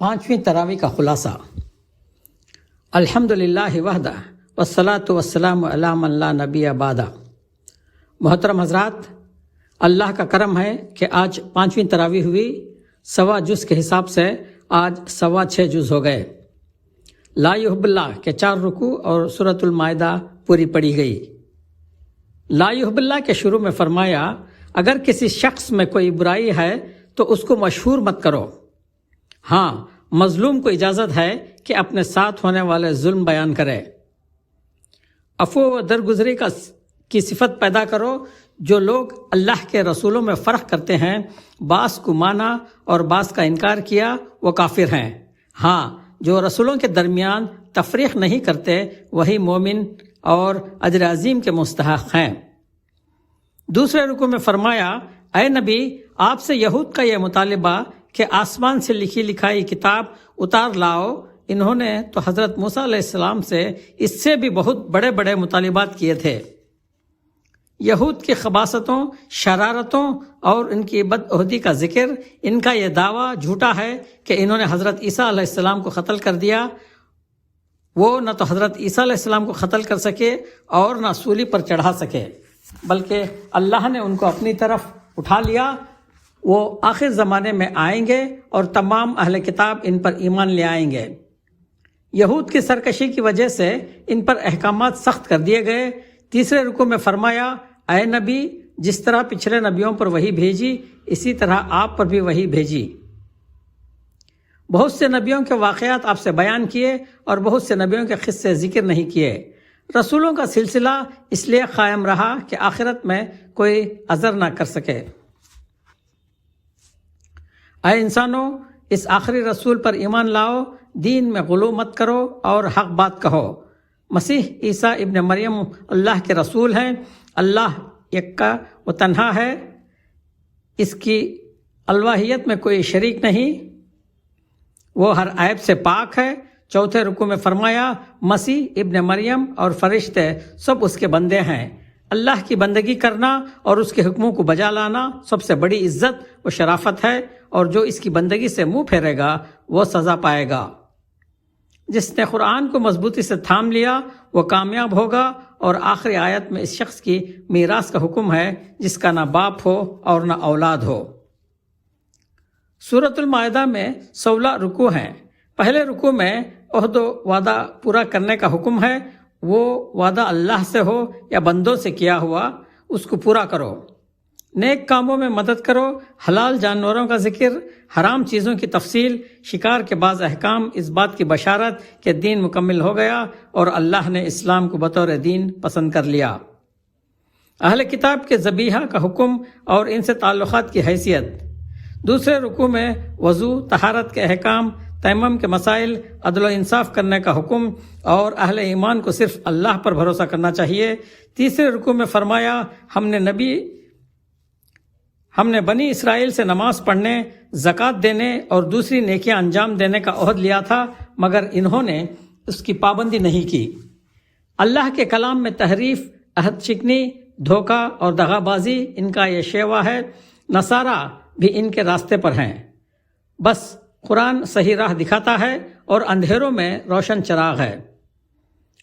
پانچویں تراویح کا خلاصہ۔ الحمدللہ وحدہ والصلاۃ والسلام علی من لا نبی بعدہ۔ محترم حضرات، اللہ کا کرم ہے کہ آج پانچویں تراویح ہوئی۔ 1.25 جز کے حساب سے آج 6.25 جز ہو گئے۔ لا یحب اللہ کے 4 رکوع اور سورۃ المائدہ پوری پڑھی گئی۔ لا یحب اللہ کے شروع میں فرمایا، اگر کسی شخص میں کوئی برائی ہے تو اس کو مشہور مت کرو۔ ہاں، مظلوم کو اجازت ہے کہ اپنے ساتھ ہونے والے ظلم بیان کرے۔ عفو و درگزری کی صفت پیدا کرو۔ جو لوگ اللہ کے رسولوں میں فرق کرتے ہیں، بعض کو مانا اور بعض کا انکار کیا، وہ کافر ہیں۔ ہاں، جو رسولوں کے درمیان تفریق نہیں کرتے، وہی مومن اور اجر عظیم کے مستحق ہیں۔ دوسرے رکوع میں فرمایا، اے نبی، آپ سے یہود کا یہ مطالبہ کہ آسمان سے لکھی لکھائی کتاب اتار لاؤ، انہوں نے تو حضرت موسیٰ علیہ السلام سے اس سے بھی بہت بڑے بڑے مطالبات کیے تھے۔ یہود کی خباثتوں، شرارتوں اور ان کی بدعہدی کا ذکر، ان کا یہ دعویٰ جھوٹا ہے کہ انہوں نے حضرت عیسیٰ علیہ السلام کو قتل کر دیا۔ وہ نہ تو حضرت عیسیٰ علیہ السلام کو قتل کر سکے اور نہ سولی پر چڑھا سکے، بلکہ اللہ نے ان کو اپنی طرف اٹھا لیا۔ وہ آخر زمانے میں آئیں گے اور تمام اہل کتاب ان پر ایمان لے آئیں گے۔ یہود کی سرکشی کی وجہ سے ان پر احکامات سخت کر دیے گئے۔ تیسرے رکوع میں فرمایا، اے نبی، جس طرح پچھلے نبیوں پر وحی بھیجی، اسی طرح آپ پر بھی وحی بھیجی۔ بہت سے نبیوں کے واقعات آپ سے بیان کیے اور بہت سے نبیوں کے قصے ذکر نہیں کیے۔ رسولوں کا سلسلہ اس لیے قائم رہا کہ آخرت میں کوئی عذر نہ کر سکے۔ اے انسانوں، اس آخری رسول پر ایمان لاؤ، دین میں غلو مت کرو اور حق بات کہو۔ مسیح عیسیٰ ابن مریم اللہ کے رسول ہیں۔ اللہ یکا و تنہا ہے، اس کی الوہیت میں کوئی شریک نہیں، وہ ہر عیب سے پاک ہے۔ چوتھے رکوع میں فرمایا، مسیح ابن مریم اور فرشتے سب اس کے بندے ہیں۔ اللہ کی بندگی کرنا اور اس کے حکموں کو بجا لانا سب سے بڑی عزت و شرافت ہے، اور جو اس کی بندگی سے منہ پھیرے گا وہ سزا پائے گا۔ جس نے قرآن کو مضبوطی سے تھام لیا وہ کامیاب ہوگا۔ اور آخری آیت میں اس شخص کی میراث کا حکم ہے جس کا نہ باپ ہو اور نہ اولاد ہو۔ سورۃ المائدہ میں 16 رکوع ہیں۔ پہلے رکوع میں عہد و وعدہ پورا کرنے کا حکم ہے۔ وہ وعدہ اللہ سے ہو یا بندوں سے کیا ہوا، اس کو پورا کرو۔ نیک کاموں میں مدد کرو۔ حلال جانوروں کا ذکر، حرام چیزوں کی تفصیل، شکار کے بعض احکام، اس بات کی بشارت کہ دین مکمل ہو گیا اور اللہ نے اسلام کو بطور دین پسند کر لیا۔ اہل کتاب کے ذبیحہ کا حکم اور ان سے تعلقات کی حیثیت۔ دوسرے رکوع میں وضو، طہارت کے احکام، تیمم کے مسائل، عدل و انصاف کرنے کا حکم اور اہل ایمان کو صرف اللہ پر بھروسہ کرنا چاہیے۔ تیسرے رکوع میں فرمایا، ہم نے بنی اسرائیل سے نماز پڑھنے، زکوٰۃ دینے اور دوسری نیکیاں انجام دینے کا عہد لیا تھا، مگر انہوں نے اس کی پابندی نہیں کی۔ اللہ کے کلام میں تحریف، عہد شکنی، دھوکہ اور دغا بازی ان کا یہ شیوا ہے۔ نصارہ بھی ان کے راستے پر ہیں۔ بس قرآن صحیح راہ دکھاتا ہے اور اندھیروں میں روشن چراغ ہے۔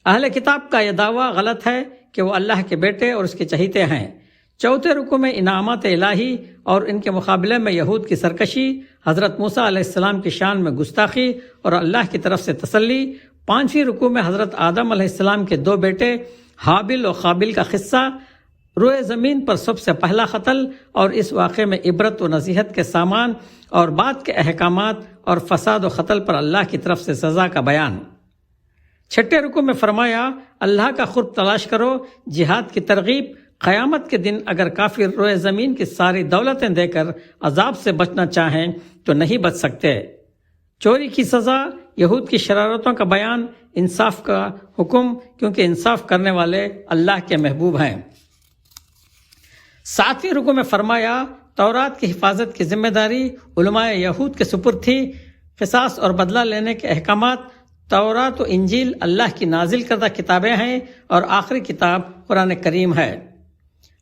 اہل کتاب کا یہ دعویٰ غلط ہے کہ وہ اللہ کے بیٹے اور اس کے چہیتے ہیں۔ چوتھے رکوع میں انعامات الہی اور ان کے مقابلے میں یہود کی سرکشی، حضرت موسیٰ علیہ السلام کی شان میں گستاخی اور اللہ کی طرف سے تسلی۔ پانچویں رکوع میں حضرت آدم علیہ السلام کے 2 بیٹے حابل و قابل کا قصہ، روئے زمین پر سب سے پہلا قتل اور اس واقعے میں عبرت و نصیحت کے سامان اور بعد کے احکامات اور فساد و قتل پر اللہ کی طرف سے سزا کا بیان۔ چھٹے رکوع میں فرمایا، اللہ کا قرب تلاش کرو، جہاد کی ترغیب۔ قیامت کے دن اگر کافر روئے زمین کی ساری دولتیں دے کر عذاب سے بچنا چاہیں تو نہیں بچ سکتے۔ چوری کی سزا، یہود کی شرارتوں کا بیان، انصاف کا حکم، کیونکہ انصاف کرنے والے اللہ کے محبوب ہیں۔ 7ویں رکوع میں فرمایا، تورات کی حفاظت کی ذمہ داری علماء یہود کے سپرد تھی۔ قصاص اور بدلہ لینے کے احکامات۔ تورات و انجیل اللہ کی نازل کردہ کتابیں ہیں اور آخری کتاب قرآن کریم ہے۔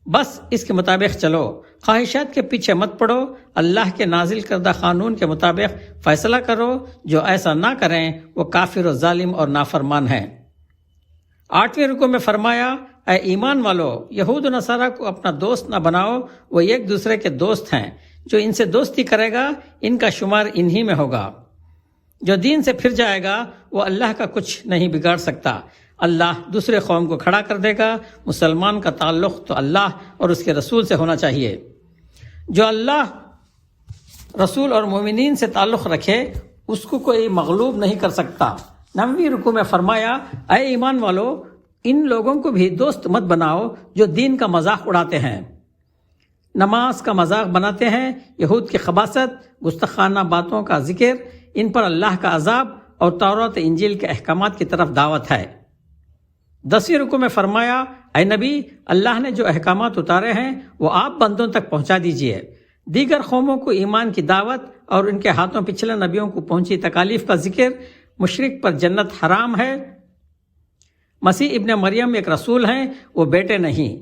بس اس کے مطابق چلو۔ خواہشات کے پیچھے مت پڑو، اللہ کے نازل کردہ قانون کے مطابق فیصلہ کرو، جو ایسا نہ کریں وہ کافر و ظالم اور نافرمان ہیں۔ 8ویں رکوع میں فرمایا، اے ایمان والو، یہود و نصارہ کو اپنا دوست نہ بناؤ، وہ ایک دوسرے کے دوست ہیں، جو ان سے دوستی کرے گا ان کا شمار انہی میں ہوگا۔ جو دین سے پھر جائے گا وہ اللہ کا کچھ نہیں بگاڑ سکتا، اللہ دوسرے قوم کو کھڑا کر دے گا۔ مسلمان کا تعلق تو اللہ اور اس کے رسول سے ہونا چاہیے۔ جو اللہ، رسول اور مومنین سے تعلق رکھے اس کو کوئی مغلوب نہیں کر سکتا۔ 9ویں رکوع میں فرمایا، اے ایمان والو، ان لوگوں کو بھی دوست مت بناؤ جو دین کا مذاق اڑاتے ہیں، نماز کا مذاق بناتے ہیں۔ یہود کی خباثت، گستاخانہ باتوں کا ذکر، ان پر اللہ کا عذاب اور تورات انجیل کے احکامات کی طرف دعوت ہے۔ 10ویں رکوع میں فرمایا، اے نبی، اللہ نے جو احکامات اتارے ہیں وہ آپ بندوں تک پہنچا دیجئے۔ دیگر قوموں کو ایمان کی دعوت اور ان کے ہاتھوں پچھلے نبیوں کو پہنچی تکالیف کا ذکر۔ مشرک پر جنت حرام ہے۔ مسیح ابن مریم ایک رسول ہیں، وہ بیٹے نہیں۔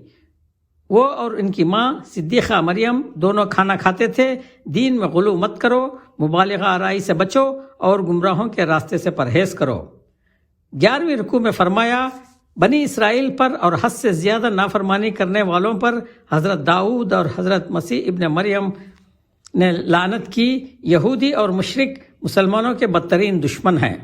وہ اور ان کی ماں صدیقہ مریم دونوں کھانا کھاتے تھے۔ دین میں غلو مت کرو، مبالغہ آرائی سے بچو اور گمراہوں کے راستے سے پرہیز کرو۔ 11ویں رکوع میں فرمایا، بنی اسرائیل پر اور حد سے زیادہ نافرمانی کرنے والوں پر حضرت داؤد اور حضرت مسیح ابن مریم نے لعنت کی۔ یہودی اور مشرک مسلمانوں کے بدترین دشمن ہیں،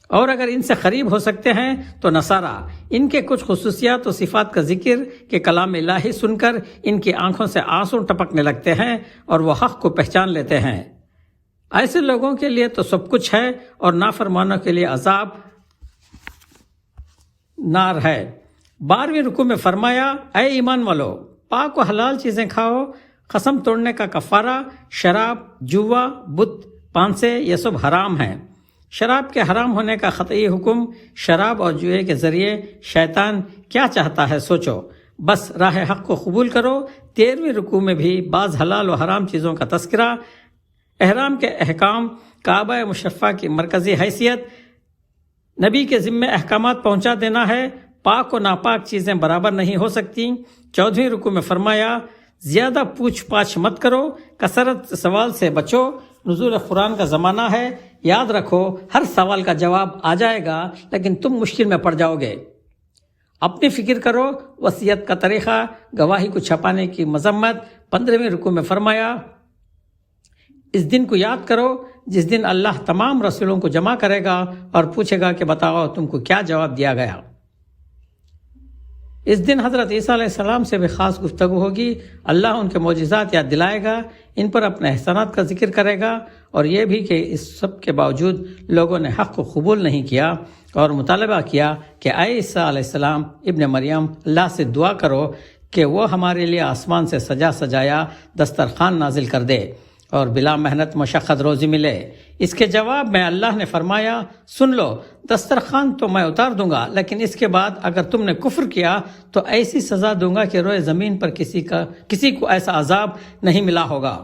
اور اگر ان سے قریب ہو سکتے ہیں تو نصارہ۔ ان کے کچھ خصوصیات و صفات کا ذکر کہ کلام الہی سن کر ان کی آنکھوں سے آنسو ٹپکنے لگتے ہیں اور وہ حق کو پہچان لیتے ہیں۔ ایسے لوگوں کے لیے تو سب کچھ ہے اور نافرمانوں کے لیے عذاب نار ہے۔ 12ویں رکوع میں فرمایا، اے ایمان والو، پاک و حلال چیزیں کھاؤ۔ قسم توڑنے کا کفارہ، شراب، جوا، بت، پانسے، یہ سب حرام ہیں۔ شراب کے حرام ہونے کا قطعی حکم۔ شراب اور جوئے کے ذریعے شیطان کیا چاہتا ہے سوچو، بس راہ حق کو قبول کرو۔ 13ویں رکوع میں بھی بعض حلال و حرام چیزوں کا تذکرہ، احرام کے احکام، کعبہ مشرفہ کی مرکزی حیثیت، نبی کے ذمے احکامات پہنچا دینا ہے۔ پاک و ناپاک چیزیں برابر نہیں ہو سکتی۔ 14ویں رکوع میں فرمایا، زیادہ پوچھ پاچھ مت کرو، کثرت سوال سے بچو۔ نزول قرآن کا زمانہ ہے، یاد رکھو ہر سوال کا جواب آ جائے گا لیکن تم مشکل میں پڑ جاؤ گے۔ اپنی فکر کرو۔ وصیت کا طریقہ، گواہی کو چھپانے کی مذمت۔ 15ویں رکوع میں فرمایا، اس دن کو یاد کرو جس دن اللہ تمام رسولوں کو جمع کرے گا اور پوچھے گا کہ بتاؤ تم کو کیا جواب دیا گیا۔ اس دن حضرت عیسیٰ علیہ السلام سے بھی خاص گفتگو ہوگی۔ اللہ ان کے معجزات یاد دلائے گا، ان پر اپنے احسانات کا ذکر کرے گا، اور یہ بھی کہ اس سب کے باوجود لوگوں نے حق کو قبول نہیں کیا اور مطالبہ کیا کہ اے عیسیٰ علیہ السلام ابن مریم، اللہ سے دعا کرو کہ وہ ہمارے لیے آسمان سے سجا سجایا دسترخوان نازل کر دے اور بلا محنت مشقت روزی ملے۔ اس کے جواب میں اللہ نے فرمایا، سن لو، دسترخوان تو میں اتار دوں گا، لیکن اس کے بعد اگر تم نے کفر کیا تو ایسی سزا دوں گا کہ روئے زمین پر کسی کو ایسا عذاب نہیں ملا ہوگا۔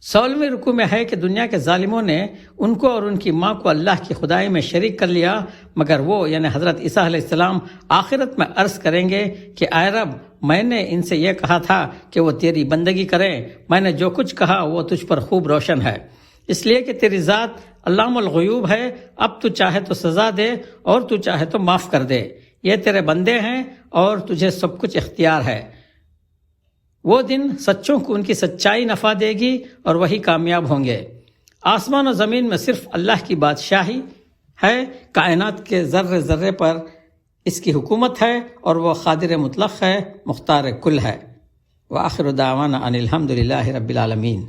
16ویں رکوع میں ہے کہ دنیا کے ظالموں نے ان کو اور ان کی ماں کو اللہ کی خدائی میں شریک کر لیا، مگر وہ یعنی حضرت عیسیٰ علیہ السلام آخرت میں عرض کریں گے کہ اے رب، میں نے ان سے یہ کہا تھا کہ وہ تیری بندگی کریں، میں نے جو کچھ کہا وہ تجھ پر خوب روشن ہے، اس لیے کہ تیری ذات علام الغیوب ہے۔ اب تو چاہے تو سزا دے اور تو چاہے تو معاف کر دے، یہ تیرے بندے ہیں اور تجھے سب کچھ اختیار ہے۔ وہ دن سچوں کو ان کی سچائی نفع دے گی اور وہی کامیاب ہوں گے۔ آسمان و زمین میں صرف اللہ کی بادشاہی ہے، کائنات کے ذرے ذرے پر اس کی حکومت ہے اور وہ قادر مطلق ہے، مختار کل ہے۔ وآخر دعوانا ان الحمد للہ رب العالمین۔